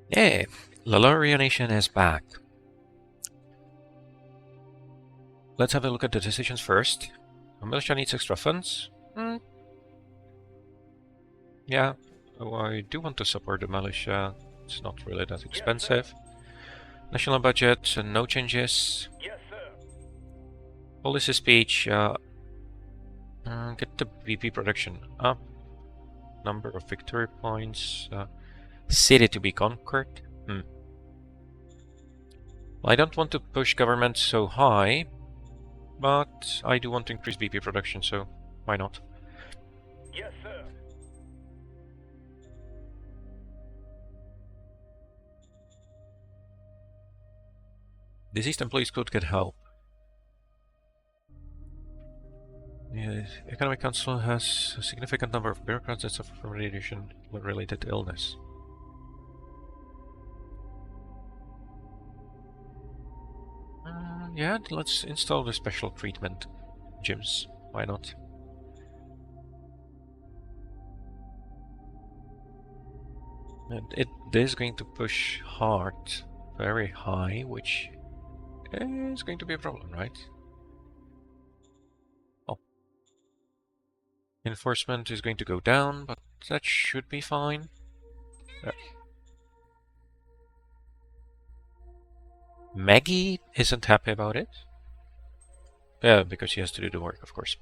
Yeah, Laloria Nation is back. Let's have a look at the decisions first. Militia needs extra funds. Yeah, I do want to support the militia. It's not really that expensive. National budget, no changes. Yes, sir. Policy speech, get the VP production up. Number of victory points. City to be conquered. Well, I don't want to push government so high, but I do want to increase VP production, so why not? Yes, sir. Deceased employees could get help. The Economic Council has a significant number of bureaucrats that suffer from radiation-related illness. Yeah, let's install the special treatment gyms. Why not? And it is going to push hard, very high, which is going to be a problem, right? Oh. Enforcement is going to go down, but that should be fine. Maggie isn't happy about it. Yeah, because she has to do the work, of course.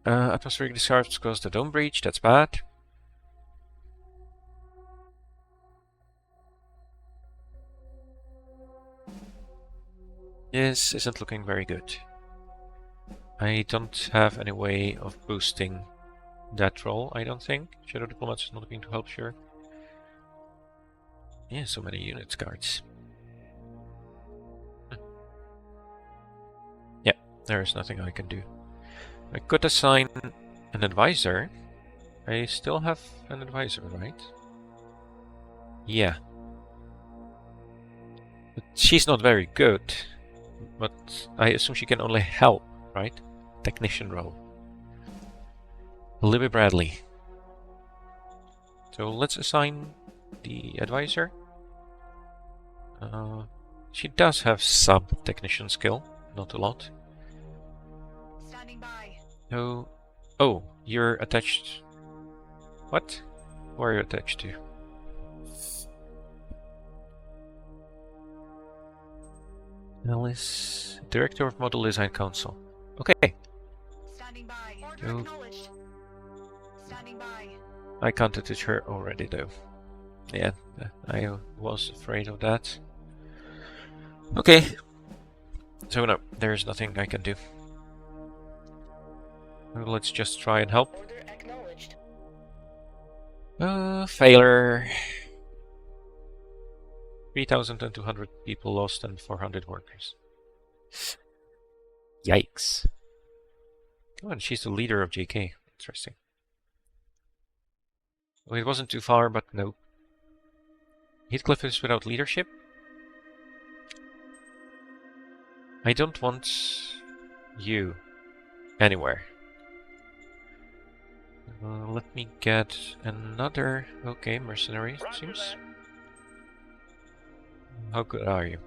Atmospheric discharge caused a dome breach, that's bad. This isn't looking very good. I don't have any way of boosting that roll, I don't think. Shadow Diplomats is not going to help, sure. Yeah, so many units cards. Yeah, there's nothing I can do. I could assign an advisor. I still have an advisor, right? Yeah. But she's not very good. But I assume she can only help, right? Technician role. Libby Bradley. So let's assign the advisor. She does have sub-technician skill, not a lot. Standing by. No. Oh, you're attached. What? Where are you attached to? Alice, Director of Model Design Council. Okay. Standing by. Order No. acknowledged. Standing by. I contacted her already, though. Yeah, I was afraid of that. Okay. So no, there's nothing I can do. Let's just try and help. Order acknowledged. Failure. 3,200 people lost and 400 workers. Yikes. Oh, and she's the leader of JK. Interesting. Well, it wasn't too far, but no. Heathcliff is without leadership. I don't want you anywhere. Let me get another... Okay, mercenary, it seems. That. How good are you?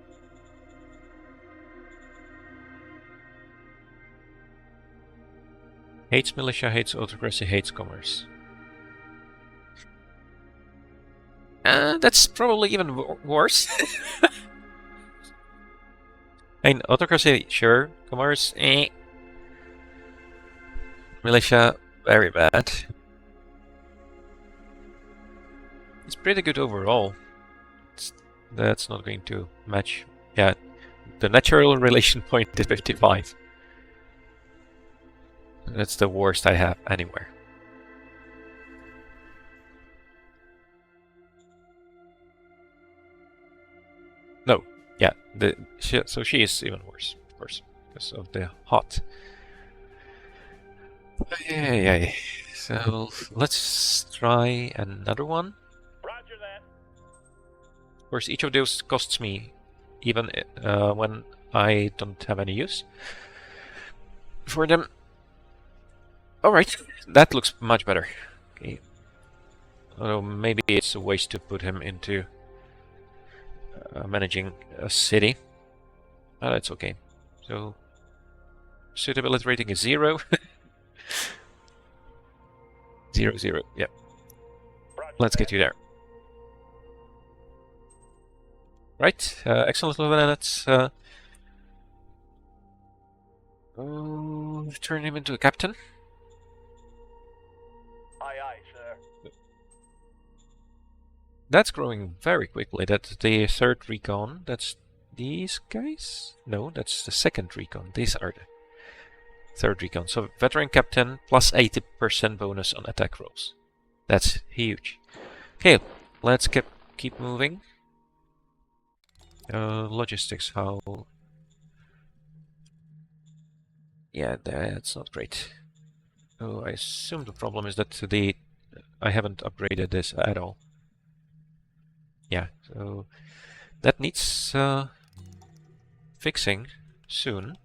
Hates militia, hates autocracy, hates commerce. That's probably even worse. I mean, autocracy, sure. Commerce, eh. Militia, very bad. It's pretty good overall. That's not going to match. Yeah, the natural relation point is 55. That's the worst I have anywhere. No, yeah, so she is even worse, of course, because of the hot. Yeah. So let's try another one. Roger that. Of course, each of those costs me, even when I don't have any use for them. Alright, that looks much better. Okay. Although maybe it's a waste to put him into managing a city. Oh, that's okay. So, suitability rating is 0. 0, 0, yep. Roger Let's that. get you there. Right, excellent, Lieutenant. Turn him into a captain. Aye, aye, sir. That's growing very quickly. That's the third recon. That's these guys? No, that's the second recon. These are the third recon. So veteran captain plus 80% bonus on attack rolls. That's huge. Okay, let's keep moving. Logistics, how... Yeah, that's not great. Oh, I assume the problem is that I haven't upgraded this at all. Yeah, so that needs fixing soon.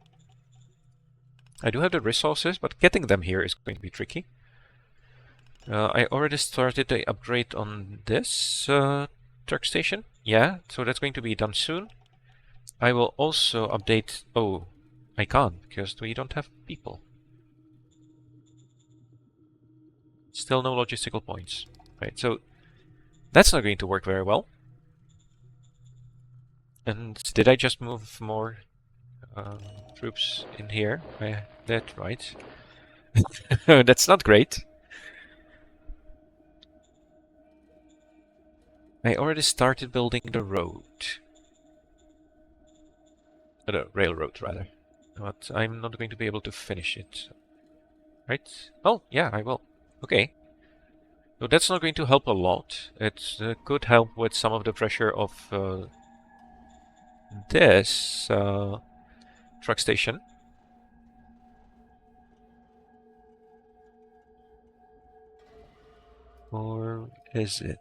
I do have the resources, but getting them here is going to be tricky. I already started the upgrade on this truck station. Yeah, so that's going to be done soon. I will also update... Oh, I can't, because we don't have people. Still no logistical points. Right, so that's not going to work very well. And did I just move more troops in here? That's right. That's not great. I already started building the road. The railroad, rather. But I'm not going to be able to finish it. Right? Oh, yeah, I will. Okay. So that's not going to help a lot. It could help with some of the pressure of this truck station. Or is it?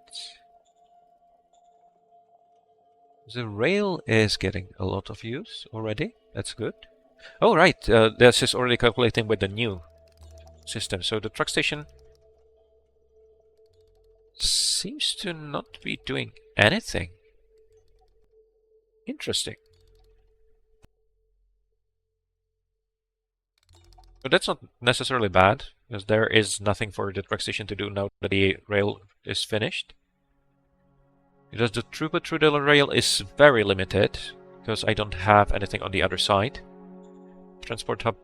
The rail is getting a lot of use already. That's good. Oh, right. This is already calculating with the new system. So the truck station seems to not be doing anything. Interesting. But that's not necessarily bad, because there is nothing for the truck station to do now that the rail is finished. Because the throughput through the rail is very limited, because I don't have anything on the other side. Transport hub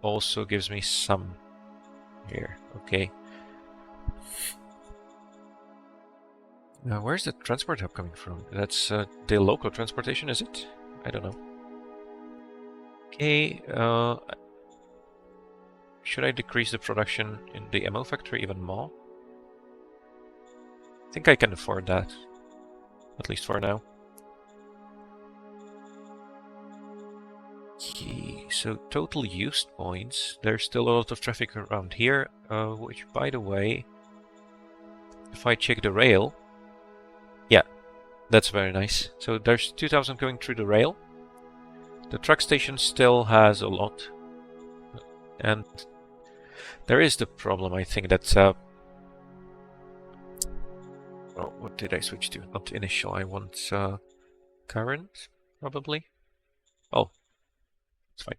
also gives me some here. Okay. Now, where's the transport hub coming from? That's the local transportation, is it? I don't know. Okay. Should I decrease the production in the ammo factory even more? I think I can afford that. At least for now. Okay, so total used points. There's still a lot of traffic around here, which, by the way, if I check the rail, yeah, that's very nice. So there's 2,000 going through the rail. The truck station still has a lot. And there is the problem, I think, that... oh, what did I switch to? Not initial, I want current, probably. Oh, it's fine.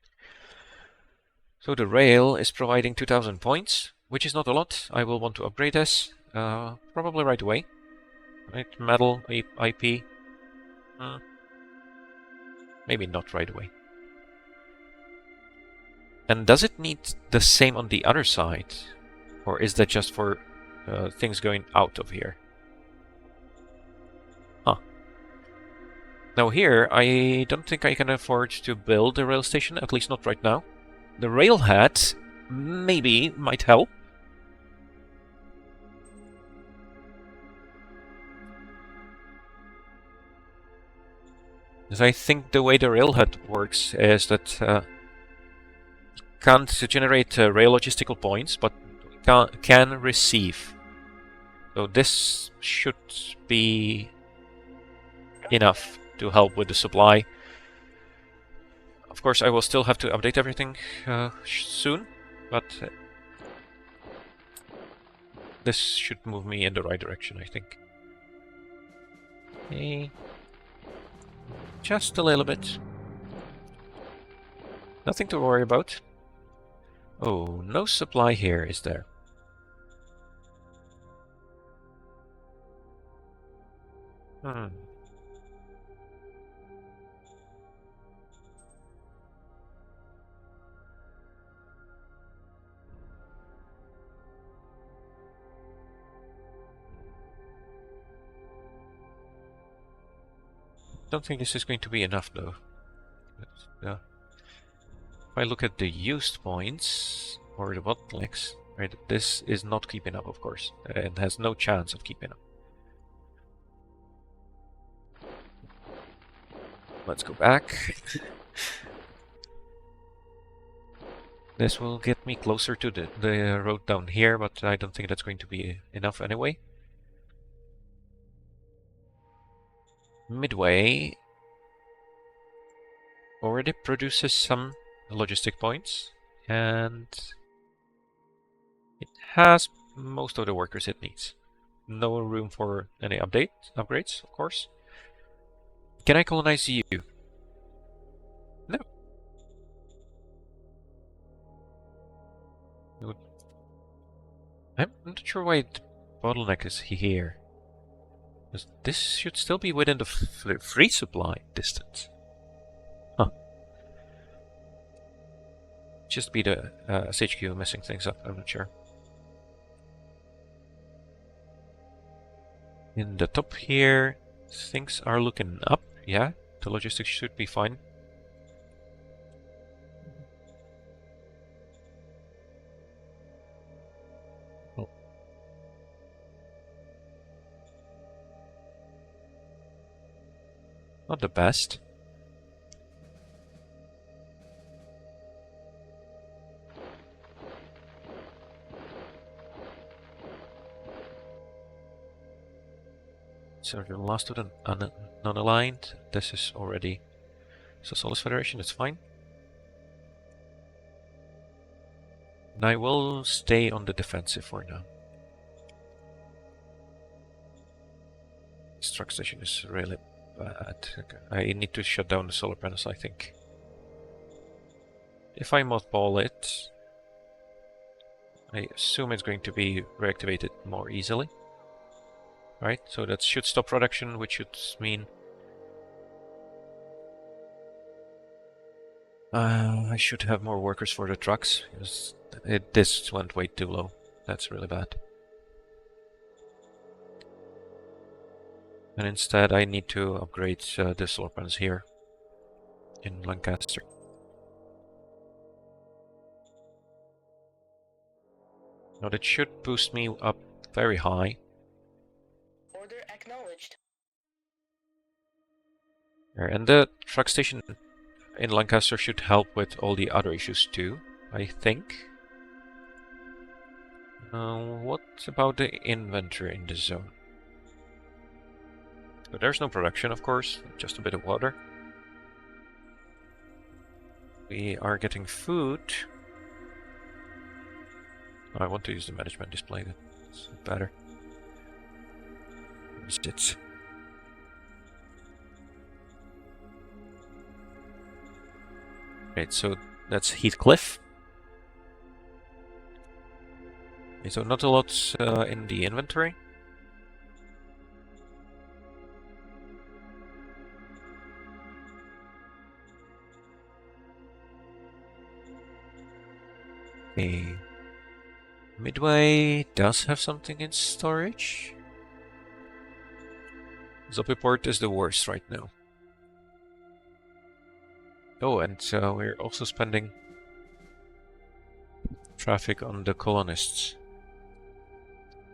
So the rail is providing 2,000 points, which is not a lot. I will want to upgrade this, probably right away. Right, metal, IP. Maybe not right away. And does it need the same on the other side? Or is that just for things going out of here? Huh. Now here, I don't think I can afford to build a rail station, at least not right now. The railhead maybe might help. Because I think the way the railhead works is that can't generate rail logistical points, but can receive. So this should be enough to help with the supply. Of course, I will still have to update everything soon, but this should move me in the right direction, I think. Okay. Just a little bit. Nothing to worry about. Oh, no supply here, is there? Hmm. Don't think this is going to be enough, though. If I look at the used points, or the bottlenecks, right, this is not keeping up, of course, and has no chance of keeping up. Let's go back. This will get me closer to the road down here, but I don't think that's going to be enough anyway. Midway already produces some logistic points, and it has most of the workers it needs. No room for any upgrades, of course. Can I colonize you? No. I'm not sure why the bottleneck is here. This should still be within the free supply distance. Huh. Just be the SHQ messing things up, I'm not sure. In the top here, things are looking up. Yeah, the logistics should be fine. Oh. Not the best. So the last of the non-aligned. This is already Socialist Federation, it's fine. And I will stay on the defensive for now. This truck station is really bad. I need to shut down the solar panels, I think. If I mothball it, I assume it's going to be reactivated more easily. Right, so that should stop production, which should mean I should have more workers for the trucks. This went way too low. That's really bad. And instead I need to upgrade the solar panels here in Lancaster. Now that should boost me up very high. Order acknowledged. And the truck station in Lancaster should help with all the other issues too, I think. What about the inventory in the zone? So there's no production, of course, just a bit of water. We are getting food. I want to use the management display, that's better. Where's it? Right, so that's Heathcliff. Okay, so not a lot in the inventory. Okay. Midway does have something in storage. Zoppiport is the worst right now. Oh, and we're also spending traffic on the colonists.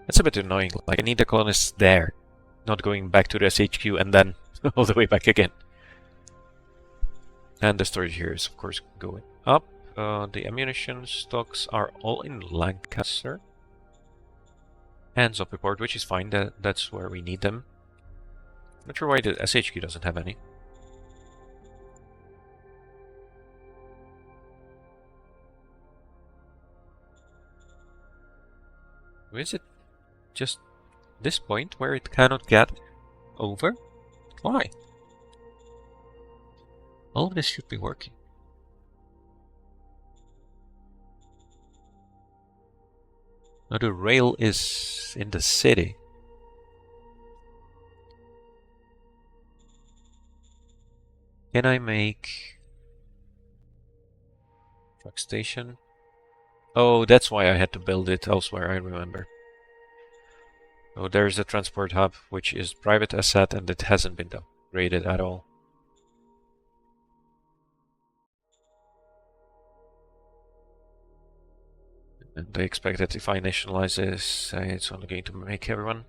That's a bit annoying. Like, I need the colonists there, not going back to the SHQ and then all the way back again. And the storage here is, of course, going up. The ammunition stocks are all in Lancaster and Zoppiport, which is fine. That's where we need them. Not sure why the SHQ doesn't have any. Who is it? just this point where it cannot get over? Why? All of this should be working. Now the rail is in the city. Can I make truck station? Oh, that's why I had to build it elsewhere, I remember. Oh, there's a transport hub, which is private asset, and it hasn't been upgraded at all. And I expect that if I nationalize this, it's only going to make everyone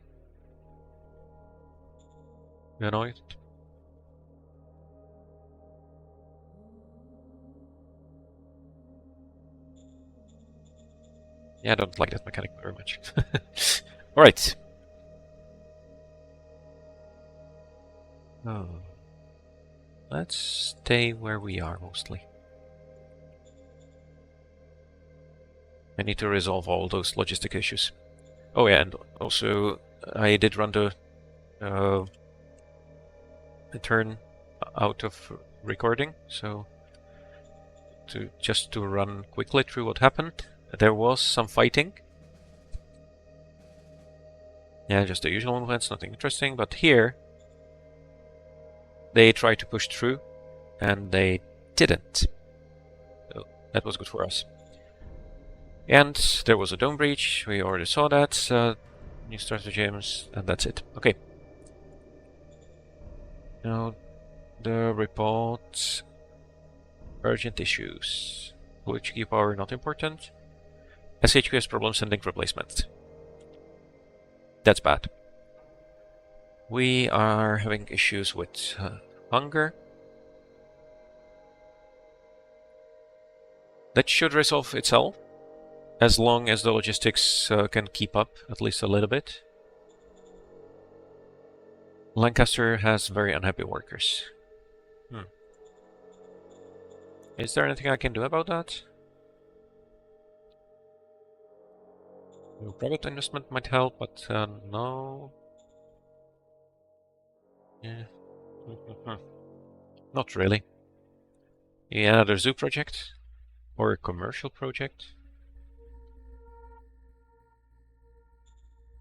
annoyed. Yeah, I don't like that mechanic very much. Alright. Oh. Let's stay where we are mostly. I need to resolve all those logistic issues. Oh yeah, and also I did run the turn out of recording, so just to run quickly through what happened. There was some fighting. Yeah, just the usual movements, nothing interesting, but here they tried to push through and they didn't. So that was good for us. And there was a dome breach, we already saw that. New stratagems, and that's it. Okay. Now the report. Urgent issues. HQ power not important. SHQ has problems sending replacement. That's bad. We are having issues with hunger. That should resolve itself, as long as the logistics can keep up at least a little bit. Lancaster has very unhappy workers. Is there anything I can do about that? Private investment might help, but no. Yeah. Not really. Yeah, another zoo project? Or a commercial project?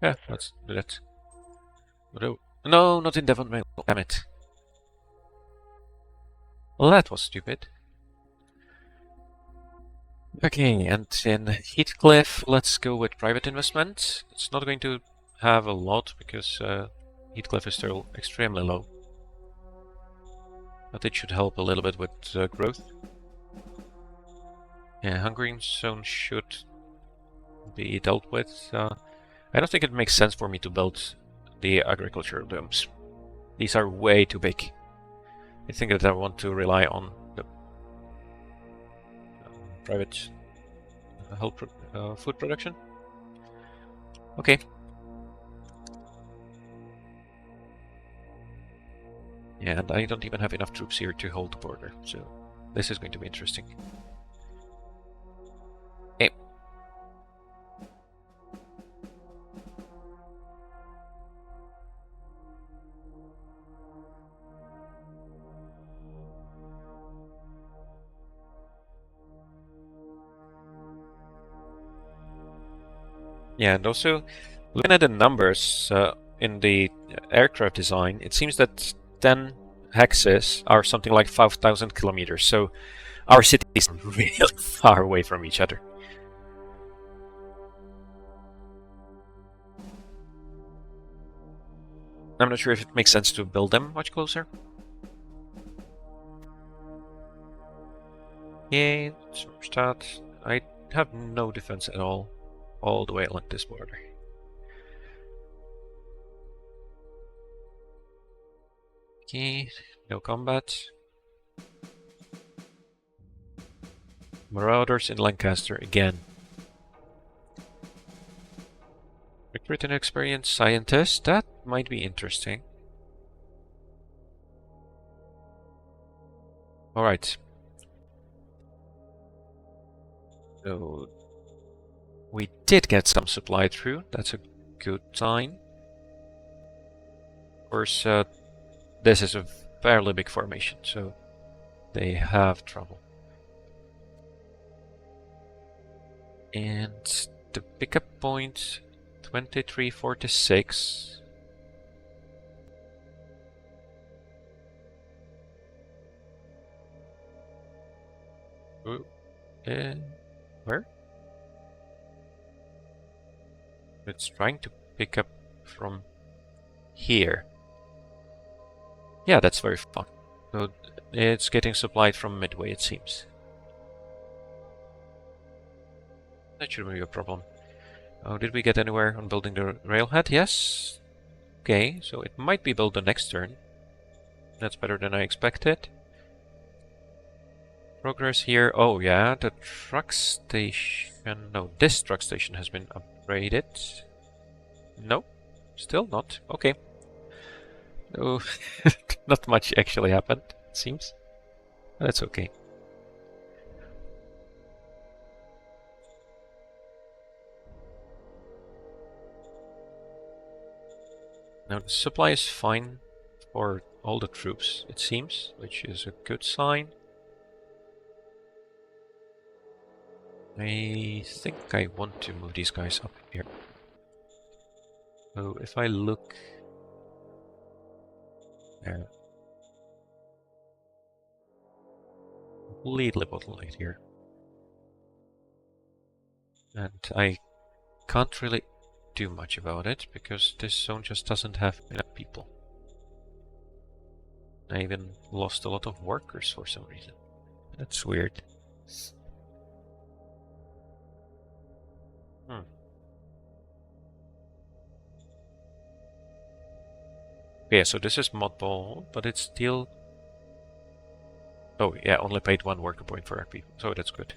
Yeah, let's do that. No, not in Devon Mail. Damn it. Well, that was stupid. Okay, and in Heathcliff, let's go with private investment. It's not going to have a lot because Heathcliff is still extremely low. But it should help a little bit with growth. Yeah, Hungering Zone should be dealt with. I don't think it makes sense for me to build the agricultural domes. These are way too big. I think that I want to rely on the private food production. Okay. Yeah, and I don't even have enough troops here to hold the border, so this is going to be interesting. Okay. Yeah, and also, looking at the numbers in the aircraft design, it seems that 10 hexes are something like 5,000 kilometers, so our cities are really far away from each other. I'm not sure if it makes sense to build them much closer. Yeah, start. I have no defense at all the way along this border. Okay, no combat. Marauders in Lancaster again. Recruit an experienced scientist. That might be interesting. Alright. So we did get some supply through. That's a good sign. Of course, this is a fairly big formation, so they have trouble. And the pickup point 2346. Ooh, where? It's trying to pick up from here. Yeah, that's very fun. So it's getting supplied from Midway, it seems. That shouldn't be a problem. Oh, did we get anywhere on building the railhead? Yes. Okay, so it might be built the next turn. That's better than I expected. Progress here. Oh yeah, the truck station. No, this truck station has been upgraded. No, still not. Okay. No, not much actually happened, it seems. That's okay. Now the supply is fine for all the troops, it seems, which is a good sign. I think I want to move these guys up here. So if I look there, completely bottlenecked here. And I can't really do much about it because this zone just doesn't have enough people. I even lost a lot of workers for some reason. That's weird. Yeah, so this is modball, but it's still... Oh yeah, only paid 1 worker point for our people, so that's good.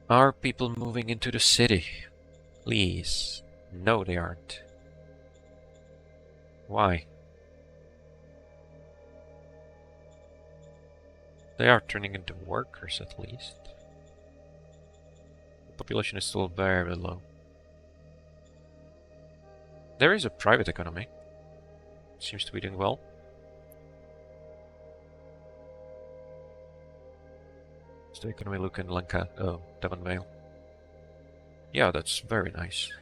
Are people moving into the city? Please. No, they aren't. Why? They are turning into workers at least. The population is still very low. There is a private economy. Seems to be doing well. What's the economy look in Lanka? Oh, Devon Vale. Yeah, that's very nice.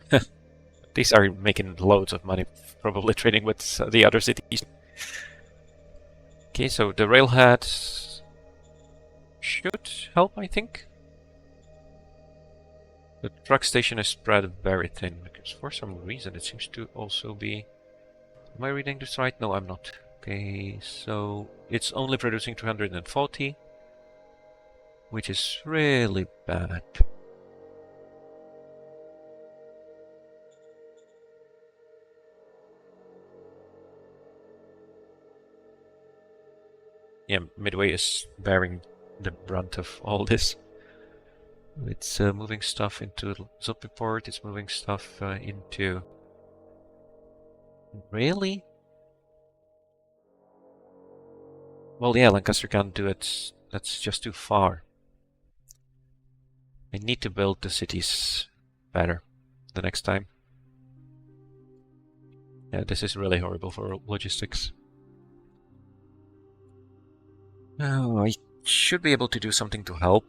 These are making loads of money, probably trading with the other cities. Okay, so the railhead should help, I think. The truck station is spread very thin, because for some reason it seems to also be... Am I reading this right? No, I'm not. Okay, so it's only producing 240, which is really bad. Yeah, Midway is bearing the brunt of all this. It's moving stuff into Zopiport, it's moving stuff into... Really? Well, yeah, Lancaster can't do it. That's just too far. I need to build the cities better the next time. Yeah, this is really horrible for logistics. Oh, I should be able to do something to help.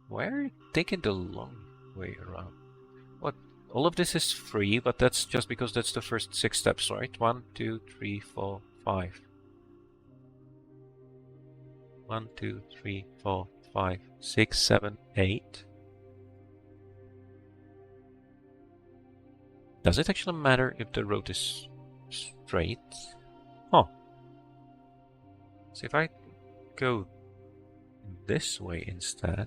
Why are you taking the long way around? What? All of this is free, but that's just because that's the first 6 steps, right? 1, 2, 3, 4, 5. 1, 2, 3, 4, 5, 6, 7, 8. Does it actually matter if the road is straight? Huh. So if I go this way instead,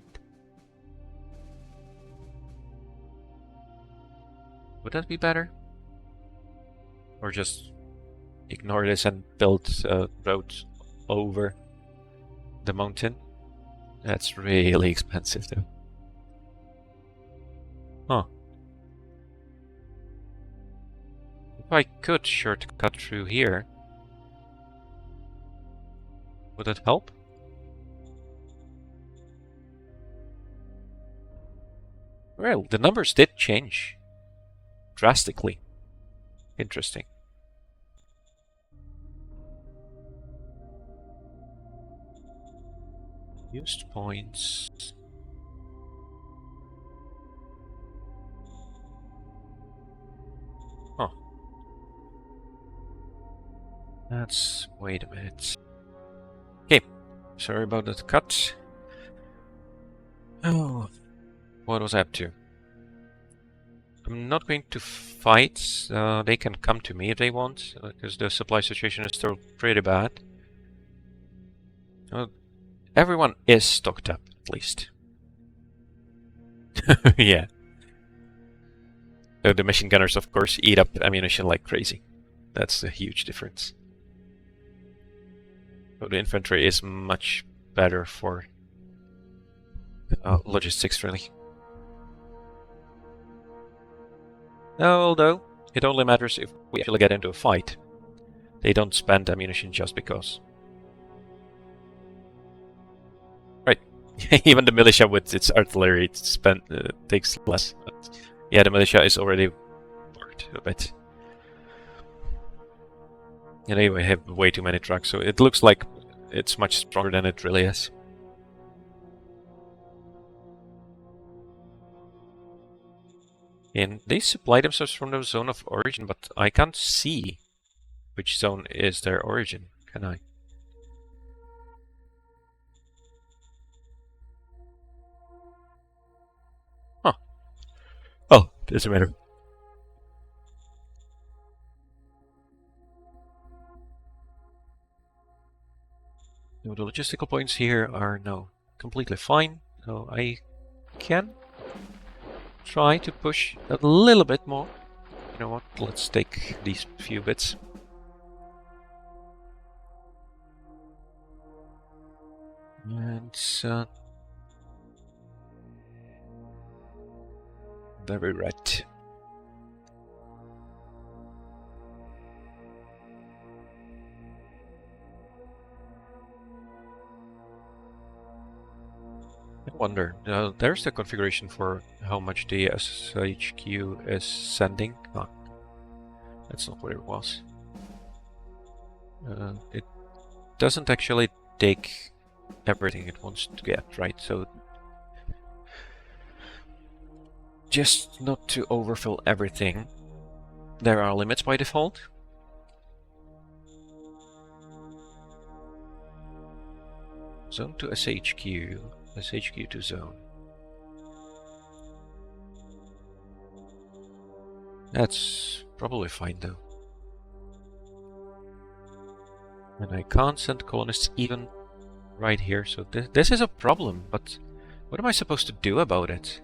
would that be better? Or just ignore this and build a road over the mountain? That's really expensive though. Huh. If I could shortcut through here, would that help? Well, the numbers did change drastically. Interesting. Used points. Oh. Wait a minute. Okay. Sorry about that cut. Oh. What was I up to? I'm not going to fight. They can come to me if they want, because the supply situation is still pretty bad. Everyone is stocked up, at least. Yeah. The machine gunners, of course, eat up ammunition like crazy. That's a huge difference. So the infantry is much better for logistics, really. Although, it only matters if we actually get into a fight. They don't spend ammunition just because. Right. Even the militia with its artillery takes less. But yeah, the militia is already worked a bit. And anyway, I have way too many trucks, so it looks like it's much stronger than it really is. And they supply themselves from the zone of origin, but I can't see which zone is their origin, can I? Huh. Oh, doesn't matter. No, the logistical points here are no completely fine, so I can try to push a little bit more. You know what? Let's take these few bits. And very red. I wonder, there's the configuration for how much the SHQ is sending. Ah, that's not what it was. It doesn't actually take everything it wants to get, right? So just not to overfill everything. There are limits by default. Zone to SHQ, SHQ to zone. That's probably fine though. And I can't send colonists even right here, so this is a problem, but what am I supposed to do about it?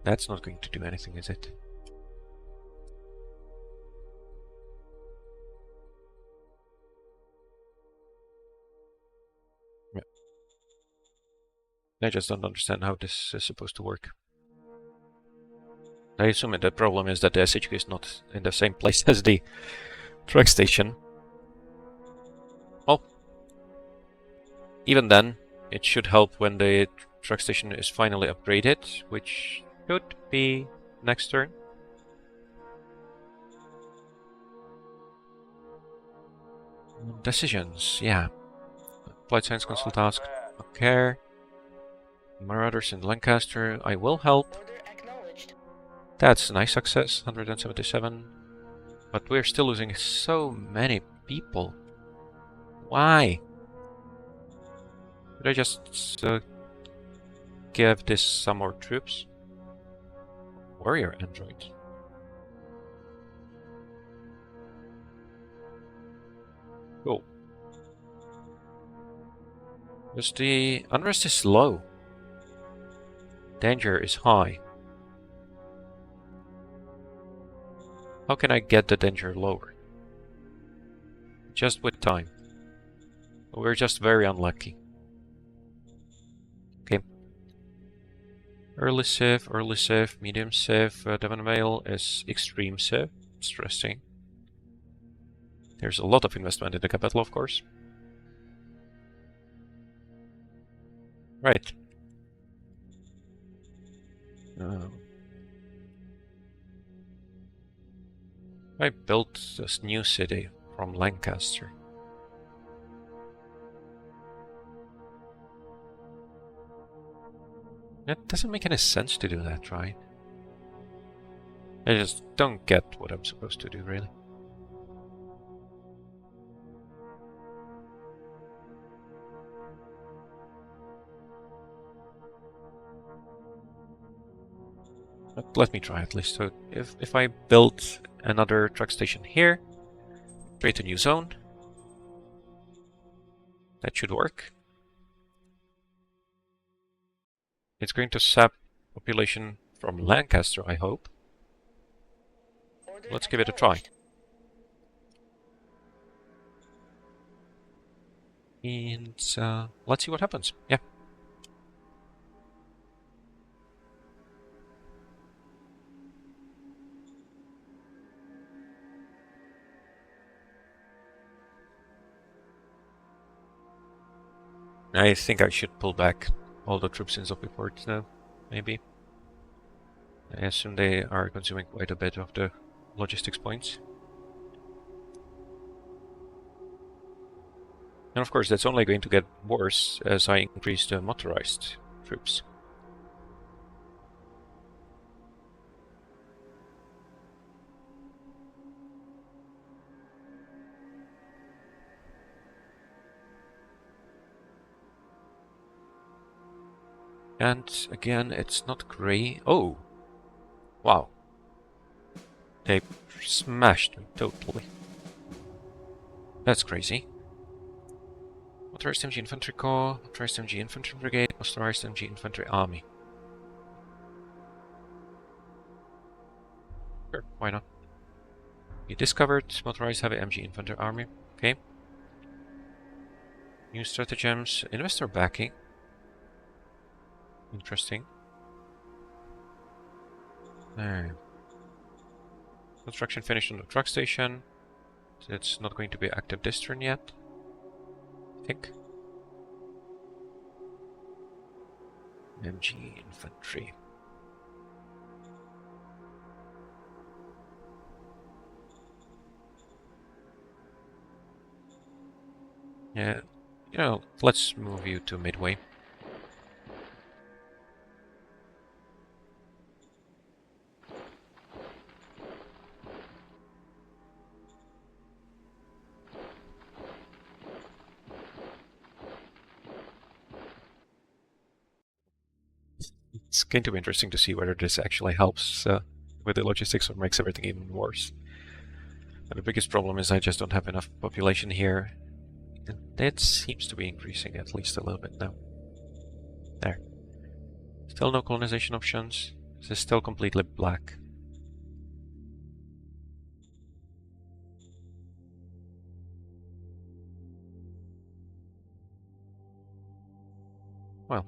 That's not going to do anything, is it? Yeah. I just don't understand how this is supposed to work. I assume the problem is that the SHQ is not in the same place as the truck station. Well, even then, it should help when the truck station is finally upgraded, which should be next turn. Decisions, yeah. Applied Science Council task, okay. Marauders in Lancaster, I will help. Order acknowledged. That's a nice success, 177. But we're still losing so many people. Why? Could I just give this some more troops? Warrior android. Cool. Because the unrest is low. Danger is high. How can I get the danger lower? Just with time. We're just very unlucky. Okay. Early Civ, medium Civ, Devon Vale is extreme Civ. Interesting. There's a lot of investment in the capital, of course. Right. I built this new city from Lancaster. It doesn't make any sense to do that, right? I just don't get what I'm supposed to do, really. But let me try at least. So if I build another truck station here, create a new zone, that should work. It's going to sap population from Lancaster, I hope. Order Let's give it a try. And let's see what happens. Yeah. I think I should pull back all the troops in Zoppiport now, maybe. I assume they are consuming quite a bit of the logistics points. And of course, that's only going to get worse as I increase the motorized troops. And again, it's not grey. Oh! Wow. They smashed me totally. That's crazy. Motorized MG Infantry Corps, Motorized MG Infantry Brigade, Motorized MG Infantry Army. Sure, why not? You discovered Motorized Heavy MG Infantry Army. Okay. New stratagems, investor backing. Interesting. Construction finished on the truck station. So it's not going to be active this turn yet, I think. MG Infantry. Yeah, you know, let's move you to midway. It's going to be interesting to see whether this actually helps with the logistics or makes everything even worse. And the biggest problem is I just don't have enough population here. And that seems to be increasing at least a little bit now. There. Still no colonization options. This is still completely black. Well.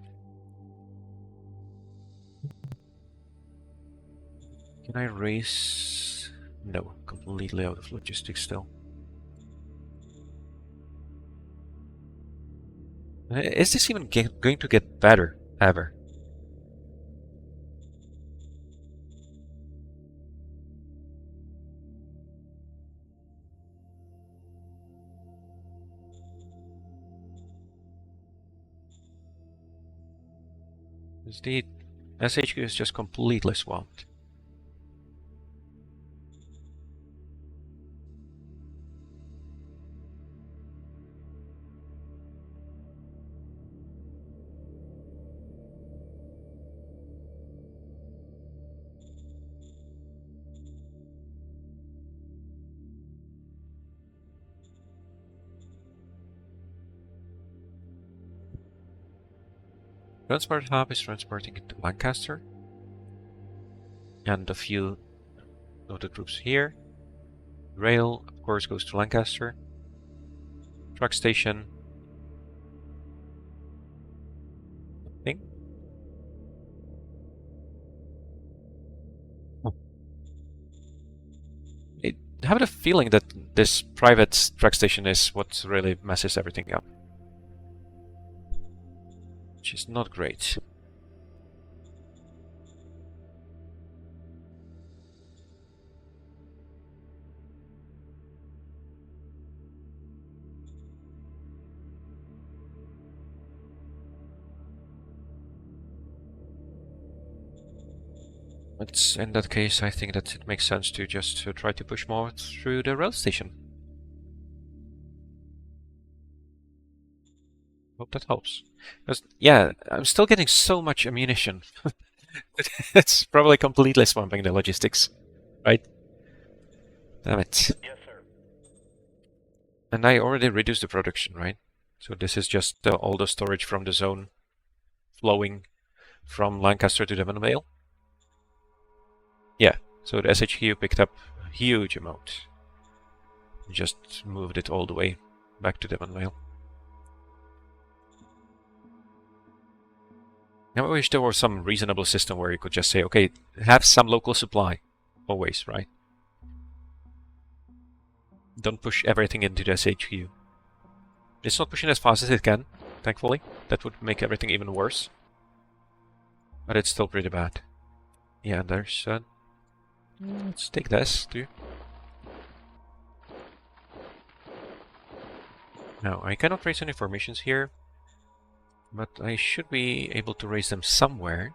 Can I raise... No, completely out of logistics still. Is this even going to get better, ever? The SHQ is just completely swamped. Transport hub is transporting it to Lancaster. And a few of the troops here. Rail, of course, goes to Lancaster. Truck station. Nothing. have the feeling that this private track station is what really messes everything up. Which is not great. But in that case, I think that it makes sense to just try to push more through the rail station. Hope that helps. Because, yeah, I'm still getting so much ammunition. It's probably completely swamping the logistics, right? Damn it. Yes, sir. And I already reduced the production, right? So this is just all the storage from the zone flowing from Lancaster to Devonvale. Yeah, so the SHQ picked up a huge amount. Just moved it all the way back to Devonvale. Now I wish there was some reasonable system where you could just say, okay, have some local supply. Always, right? Don't push everything into the SHQ. It's not pushing as fast as it can, thankfully. That would make everything even worse. But it's still pretty bad. Yeah, there's... let's take this, too. Now, I cannot raise any formations here. But I should be able to raise them somewhere.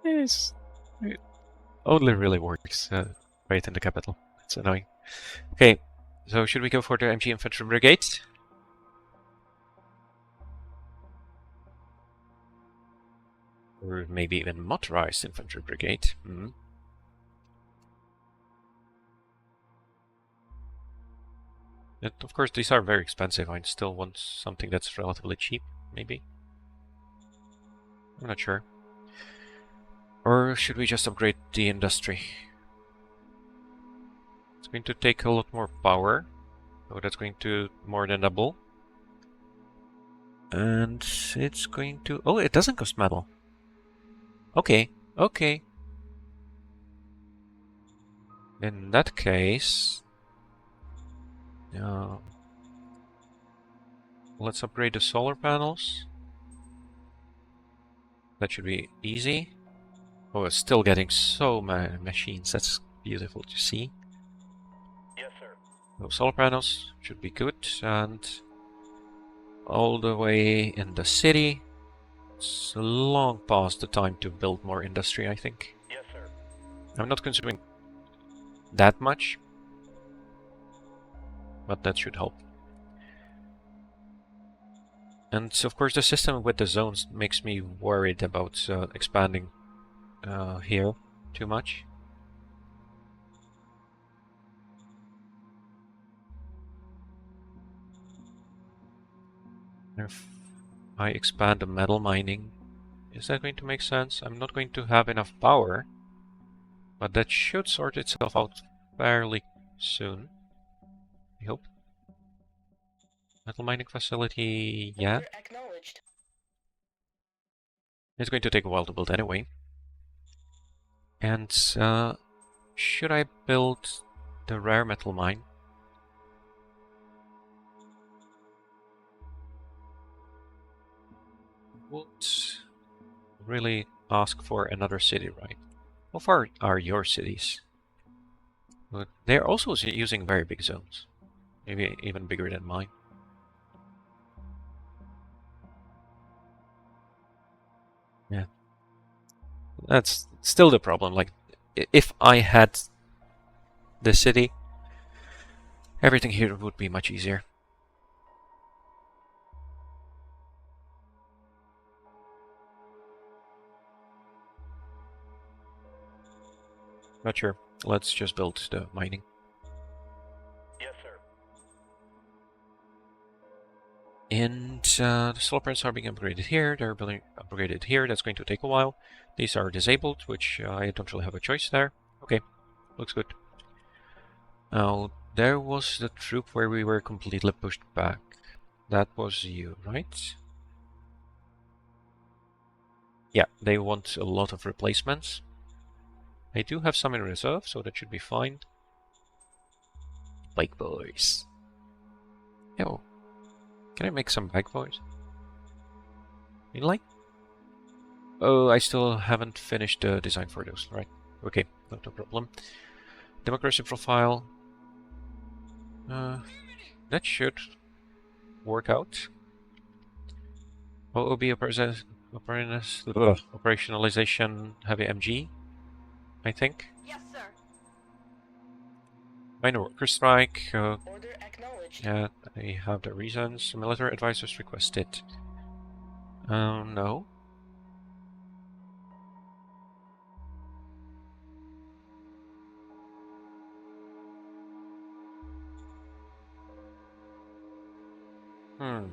Yes. It only really works right in the capital. It's annoying. Okay, so should we go for the MG Infantry Brigade? Or maybe even Motorized Infantry Brigade? And of course, these are very expensive. I still want something that's relatively cheap, maybe. I'm not sure. Or should we just upgrade the industry? It's going to take a lot more power. So that's going to more than double. And it's going to... Oh, it doesn't cost metal. Okay, okay. In that case... let's upgrade the solar panels. That should be easy. Oh, it's still getting so many machines. That's beautiful to see. Yes, sir. Those solar panels should be good. And all the way in the city. It's long past the time to build more industry, I think. Yes, sir. I'm not consuming that much. But that should help. And of course the system with the zones makes me worried about expanding here too much. If I expand the metal mining, is that going to make sense? I'm not going to have enough power, but that should sort itself out fairly soon. I hope. Metal mining facility, yeah. Order acknowledged. It's going to take a while to build anyway. And should I build the rare metal mine? Would really ask for another city, right? How far are your cities? But they're also using very big zones. Maybe even bigger than mine. Yeah. That's still the problem. Like, if I had the city, everything here would be much easier. Not sure. Let's just build the mining. Yes, sir. And the solar panels are being upgraded here. They're being upgraded here. That's going to take a while. These are disabled, which I don't really have a choice there. Okay, looks good. Now, there was the troop where we were completely pushed back. That was you, right? Yeah, they want a lot of replacements. I do have some in reserve, so that should be fine. Bike boys. Yo, can I make some bike boys? Inline? Oh, I still haven't finished the design for those, right? Okay, not a problem. Democracy profile. That should work out. OOB operationalization heavy MG, I think. Yes, sir. Minor worker strike. Order acknowledged. Yeah, I have the reasons. Military advisors requested. No. Hmm.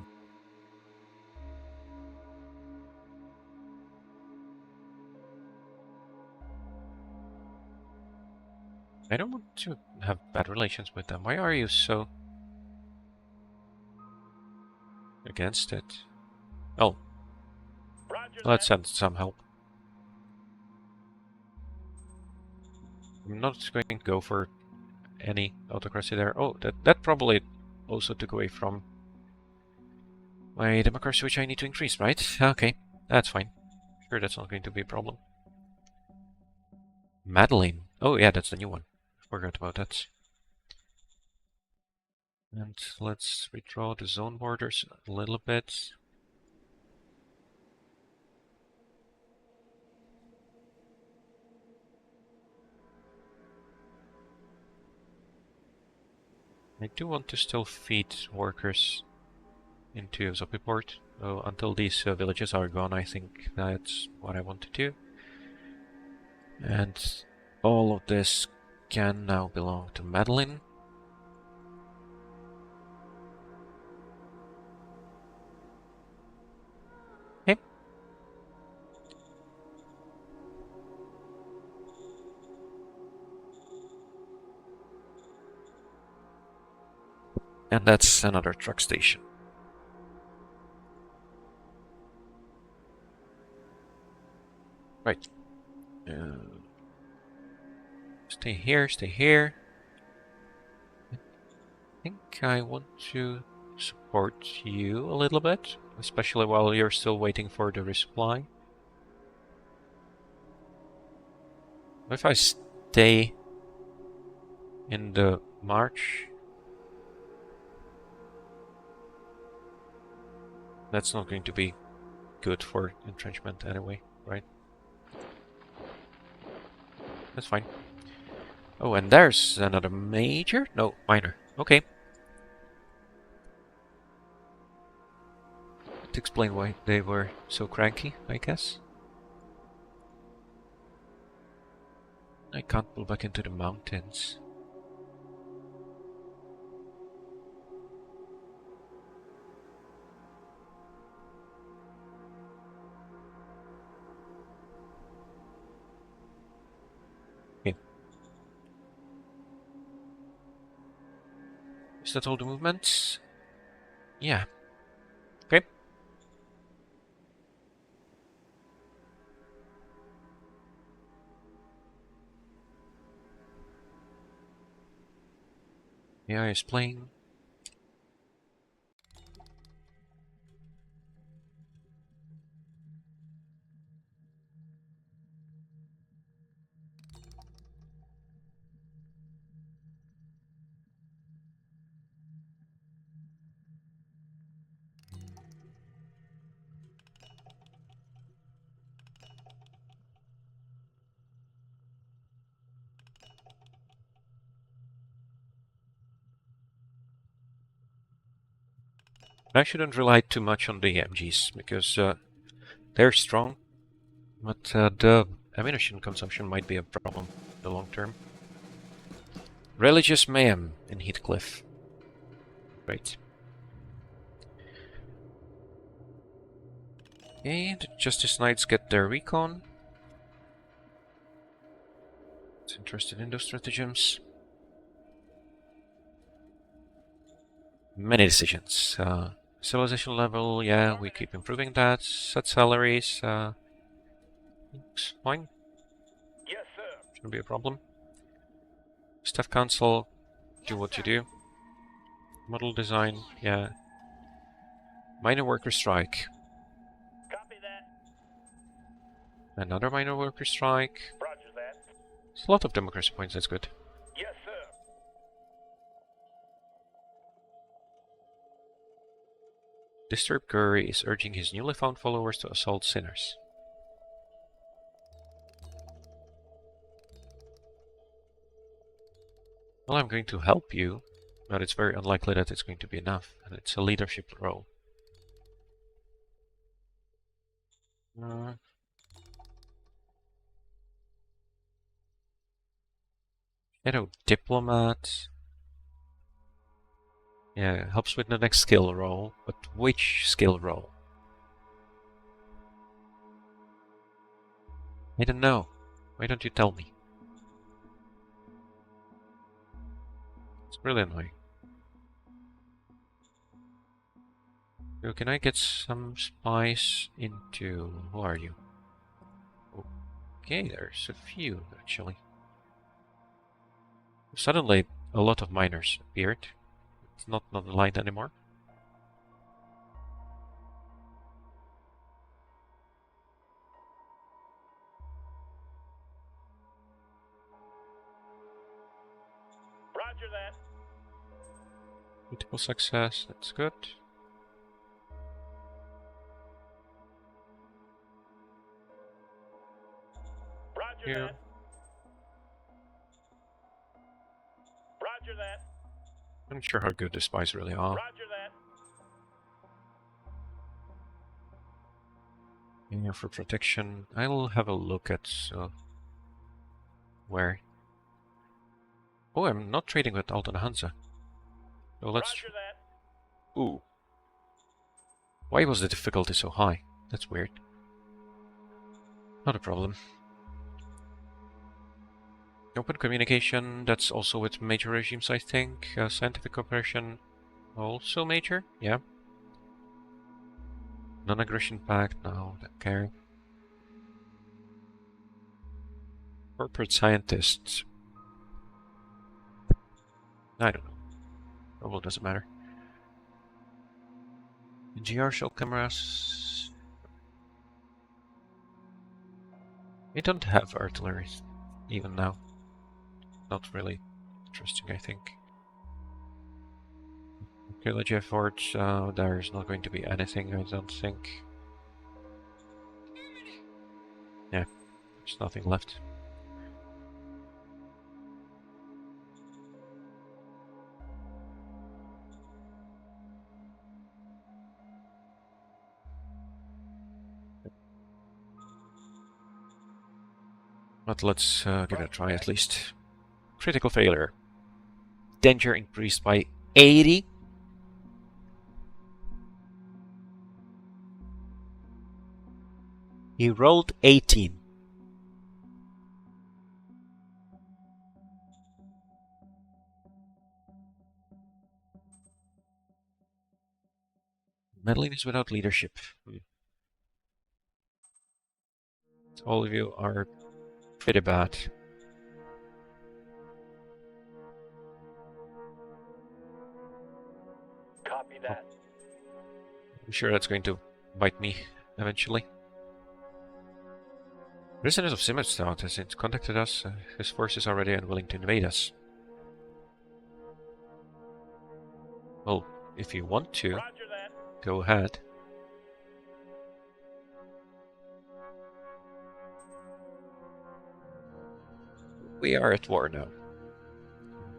I don't want to have bad relations with them. Why are you so against it? Oh, Roger let's that. send some help. I'm not going to go for any autocracy there. Oh, that probably also took away from my democracy, which I need to increase, right? Okay, that's fine. Sure, that's not going to be a problem. Madeline. Oh yeah, that's the new one. Forgot about that. And let's redraw the zone borders a little bit. I do want to still feed workers into Zopiport. So until these villages are gone, I think that's what I want to do. And all of this can now belong to Madeline. Okay. And that's another truck station. Right. Stay here, stay here. I think I want to support you a little bit, especially while you're still waiting for the resupply. If I stay in the march, that's not going to be good for entrenchment anyway, right? That's fine. Oh, and there's another major? No, minor. Okay. To explain why they were so cranky, I guess. I can't pull back into the mountains. Okay. Is that all the movements? Yeah. Okay. AI is playing. I shouldn't rely too much on the MGs because they're strong, but the ammunition consumption might be a problem in the long term. Religious mayhem in Heathcliff. Great. Okay, the Justice Knights get their recon. It's interested in those stratagems. Many decisions. Civilization level, yeah, we keep improving that. Set salaries. Looks fine. Yes, sir. Shouldn't be a problem. Staff Council, do what you do. Model design, yeah. Minor worker strike. Copy that. Another minor worker strike. Roger that. It's a lot of democracy points, that's good. Yes, sir. Disturbed Curry is urging his newly found followers to assault sinners. Well, I'm going to help you, but it's very unlikely that it's going to be enough, and it's a leadership role. Shadow Diplomat. Yeah, helps with the next skill roll, but which skill roll? I don't know. Why don't you tell me? It's really annoying. So can I get some spies into... Who are you? Okay, there's a few, actually. Suddenly, a lot of miners appeared. It's not aligned anymore. Roger that. Critical success, that's good. Roger Here. that. Roger that. I'm not sure how good the spies really are. Roger that. In here for protection, I'll have a look at where. Oh, I'm not trading with Alton Hansa. So let's. Roger that. Ooh. Why was the difficulty so high? That's weird. Not a problem. Open communication, that's also with major regimes, I think. Scientific cooperation, also major, yeah. Non-aggression pact, no, don't care. Corporate scientists. I don't know. Probably doesn't matter. GR shell cameras. We don't have artillery, even now. Not really interesting, I think. Pillage efforts, there's not going to be anything, I don't think. Yeah, there's nothing left. But let's give it a try at least. Critical failure. Danger increased by 80. He rolled 18. Meddling is without leadership. All of you are pretty bad. Copy that. I'm sure that's going to bite me eventually. Resident of Simmerstadt has contacted us. His forces are ready and willing to invade us. Well, if you want to, Roger that. go ahead. We are at war now.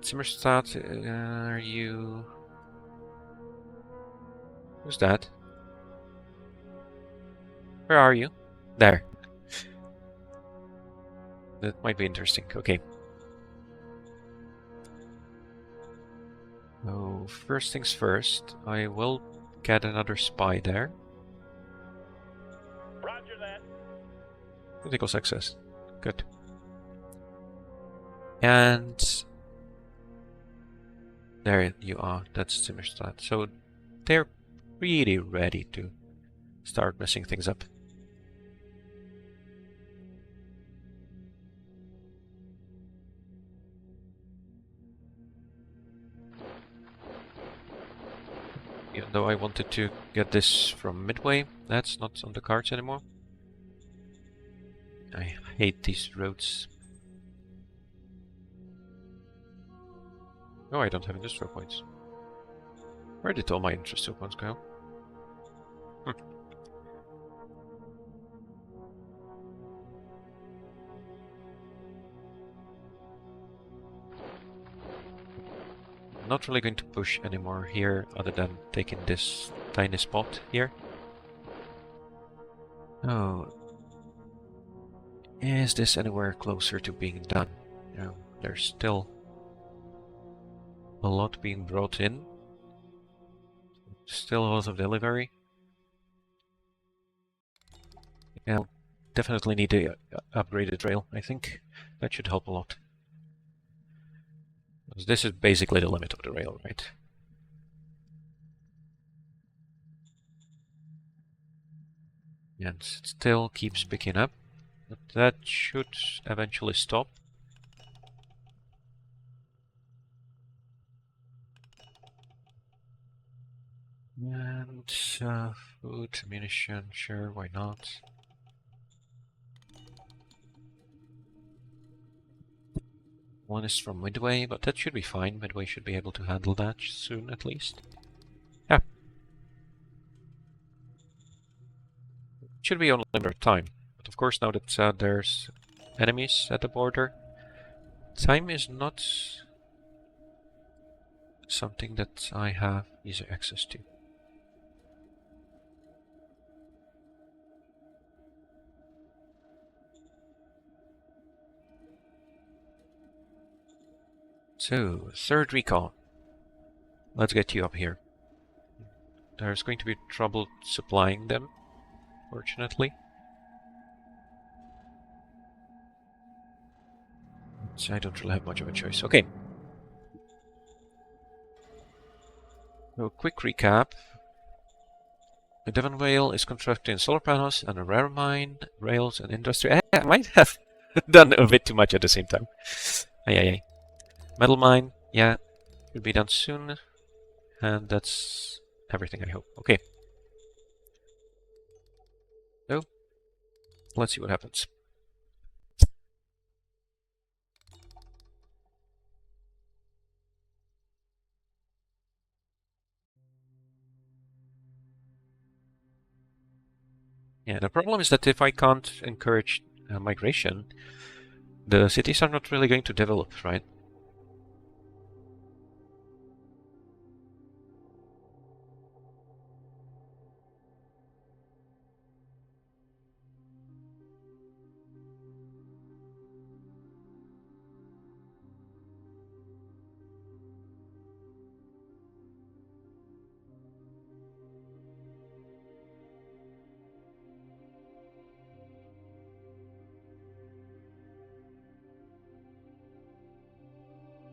Simmerstadt, are you... Who's that? Where are you? There. That might be interesting. Okay. So, first things first, I will get another spy there. Roger that. Critical success. Good. And there you are. That's Simmerstadt. So they're really ready to start messing things up. Though I wanted to get this from Midway. That's not on the cards anymore. I hate these roads. Oh, I don't have industrial points. Where did all my industrial points go? Not really going to push anymore here, other than taking this tiny spot here. Oh. Is this anywhere closer to being done? No, there's still a lot being brought in. Still a lot of delivery. Yeah, definitely need a upgraded rail, I think. That should help a lot. Because this is basically the limit of the rail, right? And it still keeps picking up. But that should eventually stop. And food, ammunition, sure, why not? One is from Midway, but that should be fine. Midway should be able to handle that soon, at least. Yeah. Should be only a matter of time. But of course, now that there's enemies at the border, time is not something that I have easy access to. So, third recon. Let's get you up here. There's going to be trouble supplying them, fortunately. So I don't really have much of a choice. Okay. So, quick recap. The Devon Whale is constructing solar panels and a rare mine, rails and industry. I might have done a bit too much at the same time. Ay. Metal mine, yeah, should be done soon. And that's everything, I hope. Okay. So, let's see what happens. Yeah, the problem is that if I can't encourage migration, the cities are not really going to develop, right?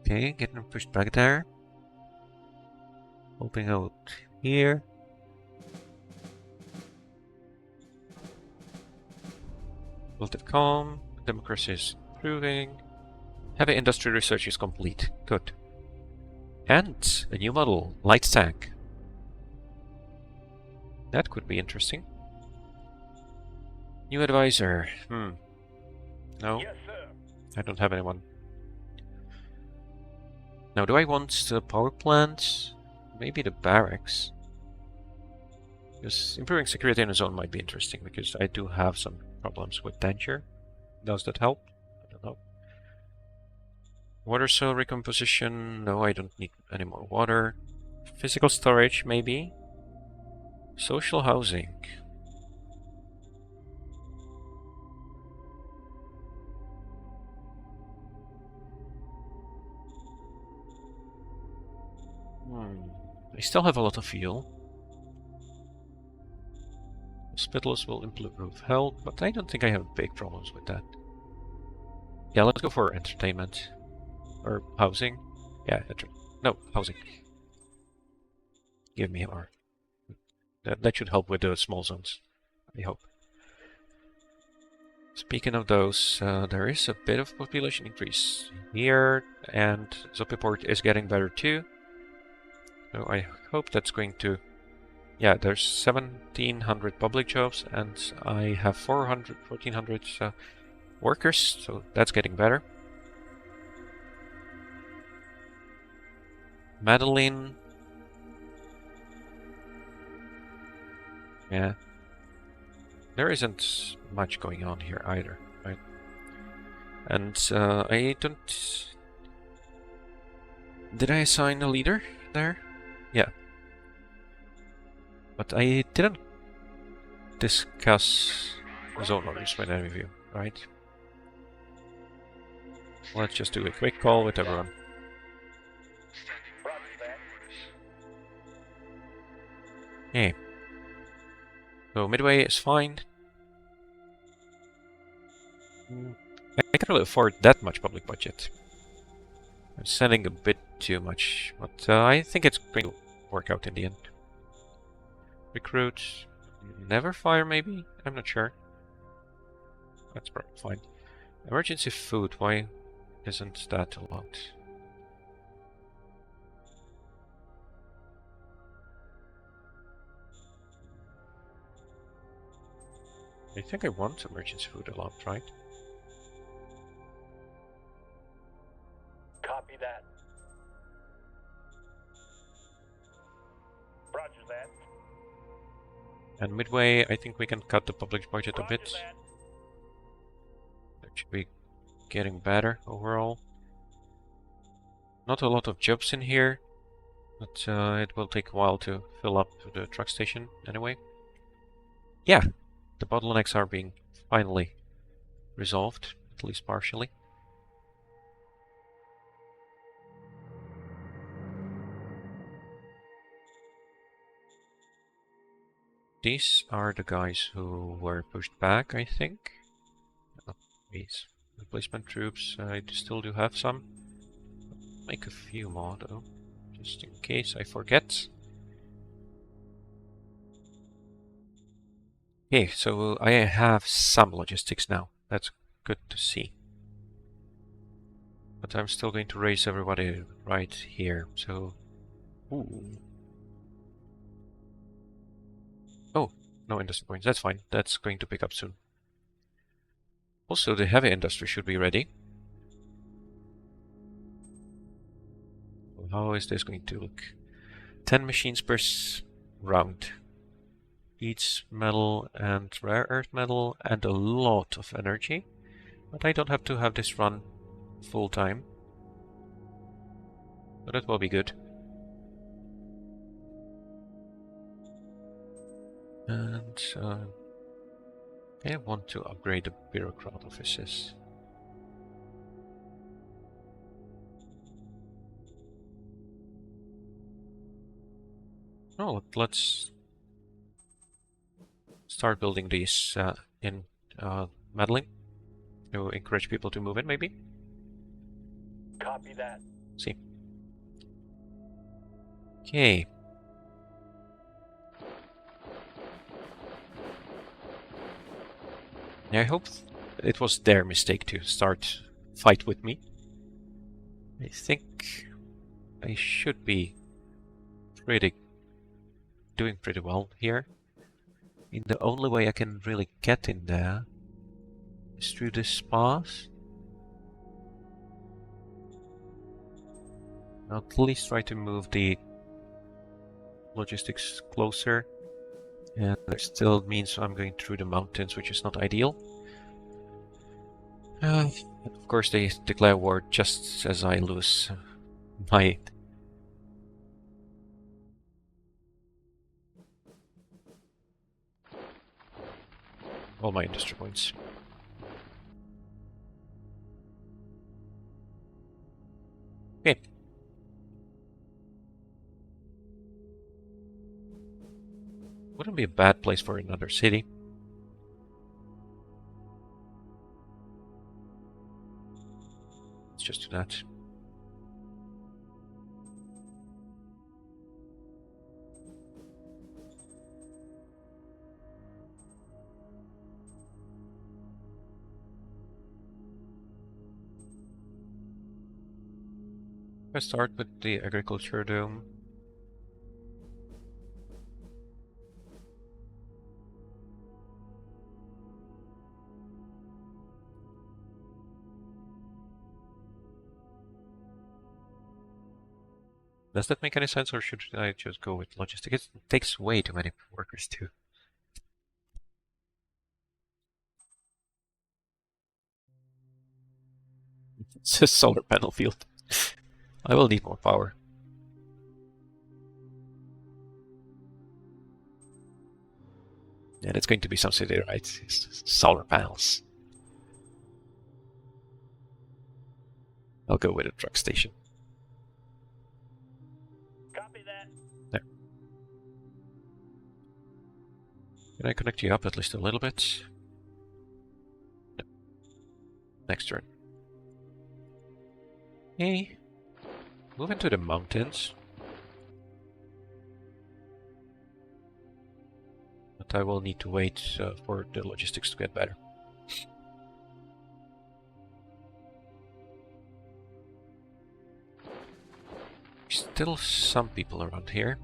Okay, getting pushed back there. Helping out here. Relative calm. Democracy is improving. Heavy industry research is complete. Good. And a new model, light tank. That could be interesting. New advisor. No, Yes, sir. I don't have anyone. Now, do I want the power plant? Maybe the barracks. Because improving security in a zone might be interesting, because I do have some problems with danger. Does that help? I don't know. Water cell recomposition. No, I don't need any more water. Physical storage, maybe. Social housing. I still have a lot of fuel. Hospitals will improve health, but I don't think I have big problems with that. Yeah, let's go for entertainment. Or housing. Yeah, no, housing. Give me more. That should help with the small zones, I hope. Speaking of those, there is a bit of population increase here, and Zopiport is getting better too. So I hope that's going to yeah, there's 1,700 public jobs, and I have 1,400 workers, so that's getting better. Madeline. Yeah. There isn't much going on here either, right? And I don't... Did I assign a leader there? Yeah. But I didn't discuss zone orders with any of you, right? Let's just do a quick call with everyone. Roger that. Okay. So Midway is fine. I can't really afford that much public budget. I'm sending a bit too much, but I think it's going to work out in the end. Recruit, never fire maybe? I'm not sure. That's probably fine. Emergency food, why isn't that a lot? I think I want emergency food a lot, right? Copy that. Roger that. And Midway, I think we can cut the public budget a Roger bit. that. That should be getting better overall. Not a lot of jobs in here, but it will take a while to fill up the truck station anyway. Yeah, the bottlenecks are being finally resolved, at least partially. These are the guys who were pushed back, I think. Oh, these replacement troops, I still do have some. Make a few more though, just in case I forget. Okay, so I have some logistics now. That's good to see. But I'm still going to raise everybody right here, so... Ooh. Oh, no industry points, that's fine. That's going to pick up soon. Also, the heavy industry should be ready. How is this going to look? 10 machines per round. Each metal and rare earth metal and a lot of energy. But I don't have to have this run full time. But that will be good. And I want to upgrade the bureaucrat offices. Oh, let's start building these in Madeline to encourage people to move in, maybe? Copy that. See. Okay. I hope it was their mistake to start fight with me. I think I should be doing pretty well here. And the only way I can really get in there is through this pass. I'll at least try to move the logistics closer. And that still means I'm going through the mountains, which is not ideal. Of course, they declare war just as I lose my... all my industry points. Okay. Wouldn't be a bad place for another city. Let's just do that. I start with the agriculture dome. Does that make any sense, or should I just go with logistic? It takes way too many workers too. It's a solar panel field. I will need more power. Yeah, it's going to be some city, right? It's solar panels. I'll go with a truck station. Copy that. There. Can I connect you up at least a little bit? No. Next turn. Hey. Move into the mountains. But I will need to wait for the logistics to get better. Still some people around here.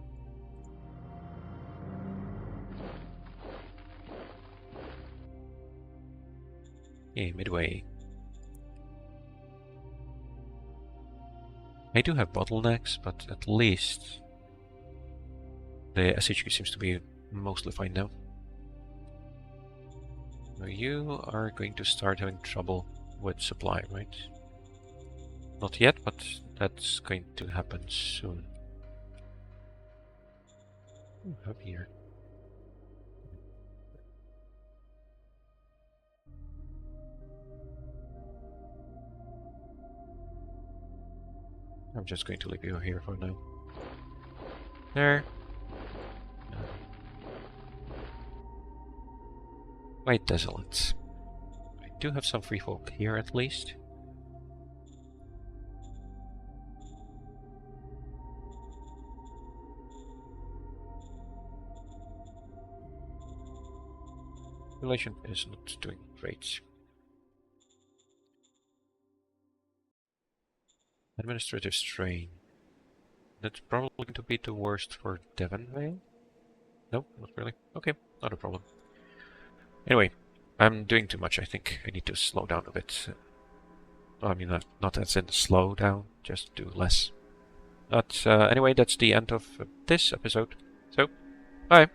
Hey, midway. I do have bottlenecks, but at least the SHQ seems to be mostly fine now. Now you are going to start having trouble with supply, right? Not yet, but that's going to happen soon. Ooh, up here. I'm just going to leave you here for now. There. No. Quite desolate. I do have some free folk here at least. Relation is not doing great. Administrative strain. That's probably going to be the worst for Devonvale? No, not really. Okay, not a problem. Anyway, I'm doing too much, I think. I need to slow down a bit. I mean, not as in slow down, just do less. But anyway, that's the end of this episode. So, bye!